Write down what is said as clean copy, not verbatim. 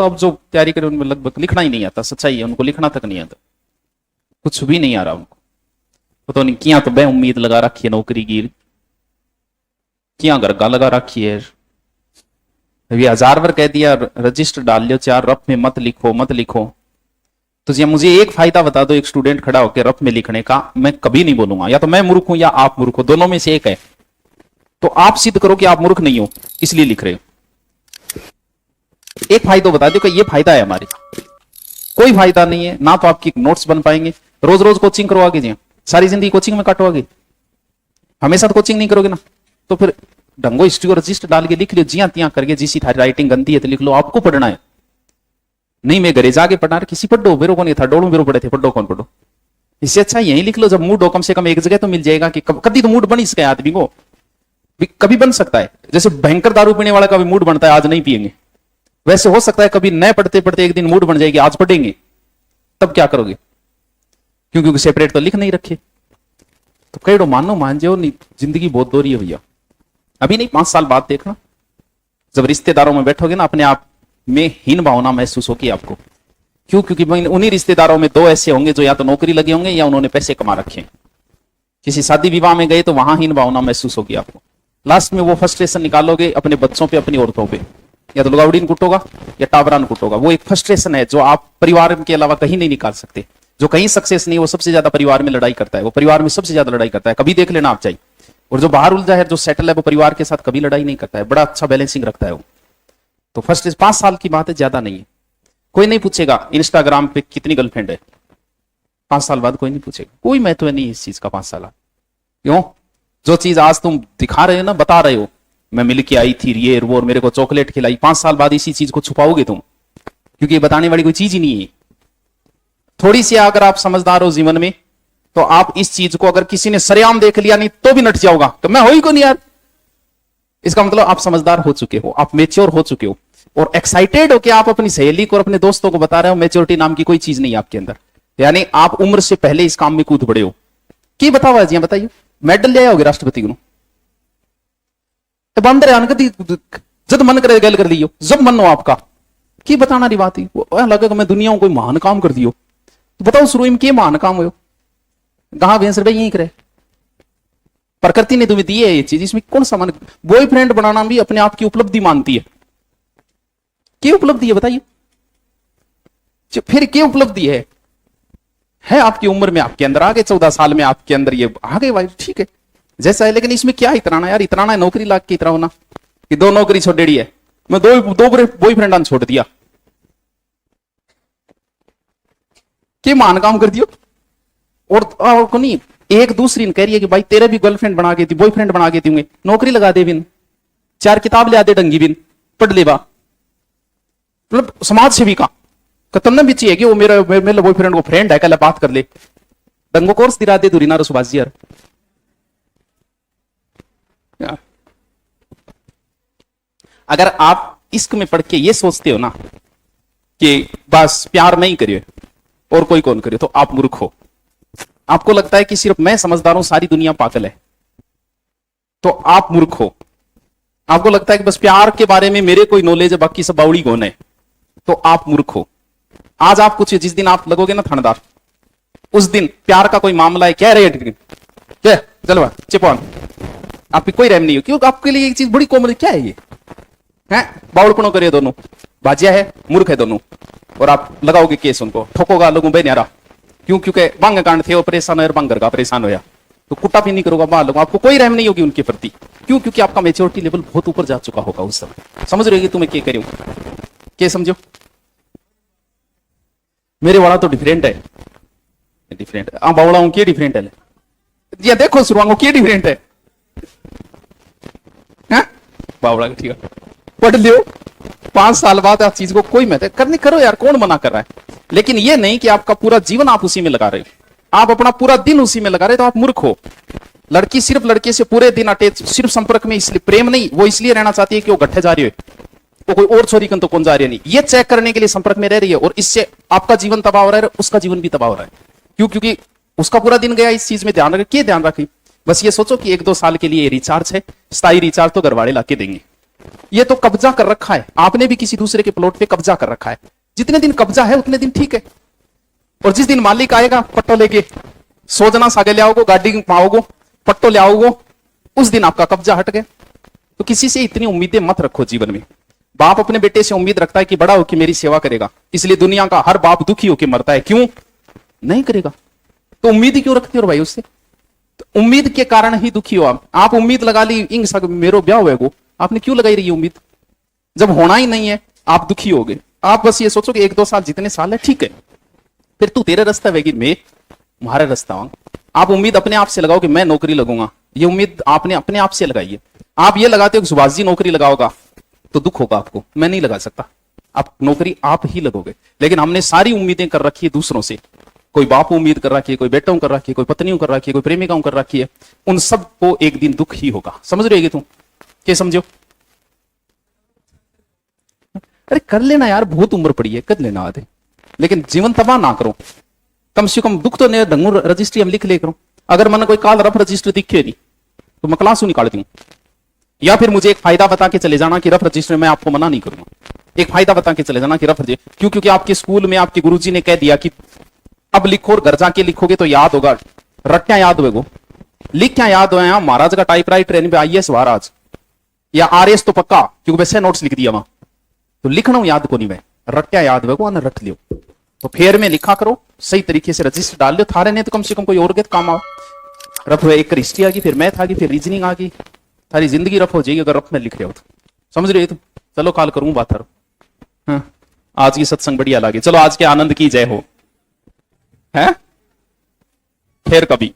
तो अब जो तैयारी करे उनमें लगभग लिखना ही नहीं आता, सच्चाई है, उनको लिखना तक नहीं आता, कुछ भी नहीं आ रहा उनको। तो नहीं किया तो बे उम्मीद लगा रखी है नौकरी की, किया गरगा लगा रखी है। अभी 1000 बार कह दिया रजिस्टर डाल लो, 4 रफ में मत लिखो मत लिखो। तो जी मुझे एक फायदा बता दो, एक स्टूडेंट खड़ा होकर रफ में लिखने का, मैं कभी नहीं बोलूंगा या तो मैं मूर्ख हूं या आप मूर्ख हो, दोनों में से एक है। तो आप सिद्ध करो कि आप मूर्ख नहीं हो इसलिए लिख रहे हो। एक फायदा बता दो कि ये फायदा है हमारे, कोई फायदा नहीं है ना। तो आपकी नोट्स बन पाएंगे, रोज रोज कोचिंग करवाओगे जी, सारी जिंदगी कोचिंग में काटोगे, हमेशा तो कोचिंग नहीं करोगे ना। तो फिर ढंगो हिस्ट्री को रजिस्टर डाल के लिख लो, जिया तिया करके, जिसी थारी राइटिंग गंदी है तो लिख लो, आपको पढ़ना है। नहीं मैं घरे जाके पढ़ा किसी पढ़ो, मेरे को नहीं था, डोड़ो मेरे पढ़े थे, पढ़ो कौन पढ़ो। इससे अच्छा यही लिख लो, जब मूड हो कम से कम एक जगह तो मिल जाएगा कि कभी तो मूड बन इसका आदमी को, कभी बन सकता है। जैसे भयंकर दारू पीने वाला का भी मूड बनता है आज नहीं पिएंगे, वैसे हो सकता है कभी नए पढ़ते पढ़ते एक दिन मूड बन जाएगी आज पढ़ेंगे, तब क्या करोगे? क्योंकि सेपरेट तो लिख नहीं रखे। तो कई मानो मान जाओ नहीं, जिंदगी बहुत दोहरी है भैया। अभी नहीं 5 साल बाद देखना, जब रिश्तेदारों में बैठोगे ना, अपने आप में हीन भावना महसूस होगी आपको। क्यों? क्योंकि उन्हीं रिश्तेदारों में 2 ऐसे होंगे जो या तो नौकरी लगे होंगे या उन्होंने पैसे कमा रखे। किसी शादी विवाह में गए तो वहां हीन भावना महसूस होगी आपको। लास्ट में वो फ्रस्ट्रेशन निकालोगे अपने बच्चों पे, अपनी औरतों पे, या तो लुगावड़ीन कुटोगा या टाबरान कुटोगा। वो एक फ्रस्ट्रेशन है जो आप परिवार के अलावा कहीं नहीं निकाल सकते। जो कहीं सक्सेस नहीं, वो सबसे ज्यादा परिवार में लड़ाई करता है, वो परिवार में सबसे ज्यादा लड़ाई करता है, कभी देख लेना आप चाहिए। और जो बाहर उलझा है, जो सेटल है, वो परिवार के साथ कभी लड़ाई नहीं करता है, बड़ा अच्छा बैलेंसिंग रखता है वो। तो फर्स्ट 5 साल की बात है, ज्यादा नहीं है। कोई नहीं पूछेगा इंस्टाग्राम पे कितनी गर्लफ्रेंड है, 5 साल बाद कोई नहीं पूछेगा, कोई महत्व नहीं इस चीज का 5 साल। क्यों? जो चीज आज तुम दिखा रहे हो ना, बता रहे हो, मैं मिल के आई थी ये वो और मेरे को चॉकलेट खिलाई, 5 साल बाद इसी चीज को छुपाओगे तुम, क्योंकि ये बताने वाली कोई चीज ही नहीं है। थोड़ी सी अगर आप समझदार हो जीवन में, तो आप इस चीज को अगर किसी ने सरेआम देख लिया नहीं तो भी नट जाओगा, तो मैं हो ही को नहीं यार। इसका मतलब आप समझदार हो चुके हो, आप मेच्योर हो चुके हो, और एक्साइटेड हो कि आप अपनी सहेली को और अपने दोस्तों को बता रहे हो। मेच्योरिटी नाम की कोई चीज नहीं है आपके अंदर, यानी आप उम्र से पहले इस काम में कूद पड़े हो। की बताओ जी, बताइए, मेडल ले आओगे राष्ट्रपति को? बंदर जब मन करे गल कर लियो, जब मन हो आपका, की बताना रही बात ही लगे मैं दुनिया को कोई महान काम कर दियो। तो बताओ शुरू में के महान काम हो, कहां भैंस भाई यही करे, प्रकृति ने तुम्हें दी है ये चीज, इसमें कौन सा मन? बॉयफ्रेंड बनाना भी अपने आप की उपलब्धि मानती है। क्या उपलब्धि है बताइए? फिर क्या उपलब्धि है आपकी उम्र में, आपके अंदर आ गए, 14 साल में आपके अंदर ये आ गए भाई, ठीक है जैसा है। लेकिन इसमें क्या इतराना यार? इतराना है नौकरी लाग के इतराना कि 2 नौकरी छोड़ी है, मैं दो बॉयफ्रेंड छोड़ दिया, क्या मान काम कर दियो? और को नहीं, एक दूसरी ने कह रही है कि भाई तेरे भी गर्लफ्रेंड बना के दी, बॉयफ्रेंड बना के दूंगे, नौकरी लगा दे बिन, 4 किताब ले आते ढंगी बिन, पढ़ ले बा। मतलब समाज सेवी का तुमने भी चाहिए कि वो मेरे बॉयफ्रेंड को फ्रेंड है, कल बात कर ले, डंगो कोर्स दिरा दे दूरी ना सुभाष जी यार। अगर आप इश्क में पढ़ के ये सोचते हो ना कि बस प्यार नहीं करिए और कोई कौन करे, तो आप मूर्ख हो। आपको लगता है कि सिर्फ मैं समझदार हूं, सारी दुनिया पागल है, तो आप मूर्ख हो। आपको लगता है कि बस प्यार के बारे में मेरे कोई नॉलेज है, बाकी सब बावड़ी कौन है, तो आप मूर्ख हो। आज आप कुछ, जिस दिन आप लगोगे ना थानेदार, उस दिन प्यार का कोई मामला है, क्या रहे चलो चिपॉन, आपकी कोई रहम नहीं हो। क्यों? आपके लिए एक चीज बड़ी कॉमन, क्या है ये है? बावड़पणों करे दोनों, बाजिया है, मूर्ख है दोनों, और आप लगाओगे केस, उनको ठोकोगा लोगों बेन्यारा। क्यों? क्योंकि बांग कांड थे, वो परेशान हो, बांगर का परेशान होया, तो कुट्टा भी नहीं करोगा बाल, आपको कोई रहम नहीं होगी उनके प्रति। क्यों? क्योंकि आपका मेच्योरिटी लेवल बहुत ऊपर जा चुका होगा उस समय। समझ रहे हो तुम्हें क्या करूं, क्या समझो? मेरे वाला तो डिफरेंट है, डिफरेंट है, बावड़ा हूं, क्या डिफरेंट है? जी देखो शुरुआत क्या डिफरेंट है, बावड़ा ठीक है, पढ़ लियो। 5 साल बाद आप चीज को कोई महत्व करने करो यार, कौन मना कर रहा है? लेकिन ये नहीं कि आपका पूरा जीवन आप उसी में लगा रहे हो, आप अपना पूरा दिन उसी में लगा रहे, तो आप मूर्ख हो। लड़की सिर्फ लड़के से पूरे दिन अटैच, सिर्फ संपर्क में, इसलिए प्रेम नहीं, वो इसलिए रहना चाहती है कि वो गट्ठे जा रही है, वो कोई और छोरी कन तो कौन जा रही है नहीं, ये चेक करने के लिए संपर्क में रह रही है, और इससे आपका जीवन तबाह हो रहा है, उसका जीवन भी तबाह हो रहा है। क्यों? क्योंकि उसका पूरा दिन गया इस चीज में ध्यान रखे। क्या ध्यान रखे? बस ये सोचो कि 1-2 साल के लिए रिचार्ज है, स्थायी रिचार्ज तो घरवाले लाके देंगे, ये तो कब्जा कर रखा है, आपने भी किसी दूसरे के प्लॉट पे कब्जा कर रखा है। जितने दिन कब्जा है उतने दिन ठीक है, और जिस दिन मालिक आएगा पट्टो लेके, सोजना सागे ले आओगे, गाड़ी पाओगे, पट्टो ले आओगे, उस दिन आपका कब्जा हट गया। तो किसी से इतनी उम्मीदें मत रखो जीवन में। बाप अपने बेटे से उम्मीद रखता है कि बड़ा होकर मेरी सेवा करेगा, इसलिए दुनिया का हर बाप दुखी होकर मरता है। क्यों नहीं करेगा? तो उम्मीद क्यों रखते हो भाई उससे? तो उम्मीद के कारण ही दुखी हो आप उम्मीद लगा ली इंग सग मेरो ब्याह होएगो, आपने क्यों लगाई रही उम्मीद? जब होना ही नहीं है आप दुखी हो गए। आप बस ये सोचो कि 1-2 साल जितने साल है ठीक है, फिर तू तेरे रास्ता वेगी, मैं तुम्हारा रास्ता आऊंगा। आप उम्मीद अपने आप से लगाओ कि मैं नौकरी लगूंगा, ये उम्मीद आपने अपने आप से लगाई है। आप ये लगाते हो कि सुभाष जी नौकरी लगाओगा तो दुख होगा आपको, मैं नहीं लगा सकता। आप नौकरी आप ही लगोगे। लेकिन हमने सारी उम्मीदें कर रखी है दूसरों से, कोई बाप उम्मीद कर रखी है, कोई बेटों कर रखी है, कोई पत्नियों कर रखी है, कोई प्रेमिकाओं कर रखी है, उन सबको एक दिन दुख ही होगा। समझ रहे तुम? क्या समझो? अरे कर लेना यार, बहुत उम्र पड़ी है, कर लेना आधे, लेकिन जीवन तबाह ना करो। कम से कम दुख तो नहीं ढंगू रजिस्ट्री हम लिख ले करो। अगर मैंने कोई काल रफ रजिस्टर दिखे नहीं तो मैं क्लास निकाल दूं, या फिर मुझे एक फायदा बता के चले जाना कि रफ रजिस्टर मैं आपको मना नहीं करूंगा। एक फायदा बता के चले जाना कि रफ रजिस्टर क्यों? क्योंकि आपके स्कूल में आपके गुरुजी ने कह दिया कि अब लिखो और घर जाके लिखोगे तो याद होगा, रट्टियां याद होएगो, लिख क्या याद हुए? महाराज का टाइपराइटर ट्रेन पे आईएएस महाराज या आरएस तो पक्का, क्योंकि वैसे नोट्स लिख दिया वहां, तो लिखना याद को नहीं वह रट्टिया याद हुएगो, रट लियो। तो फेर में लिखा करो, सही तरीके से रजिस्टर डाल लो थारे ने, तो कम से कम कोई और के काम आओ। रफ एक हिस्ट्री आ गई, फिर मैथ आ गई, फिर रीजनिंग आ गई, सारी जिंदगी रफ हो जाएगी अगर रफ में लिख रहे हो तो। समझ रहे हो तुम? चलो कॉल करूं बात करो। हाँ, आज की सत्संग बढ़िया लगी, चलो आज के आनंद की जय हो है, फिर कभी।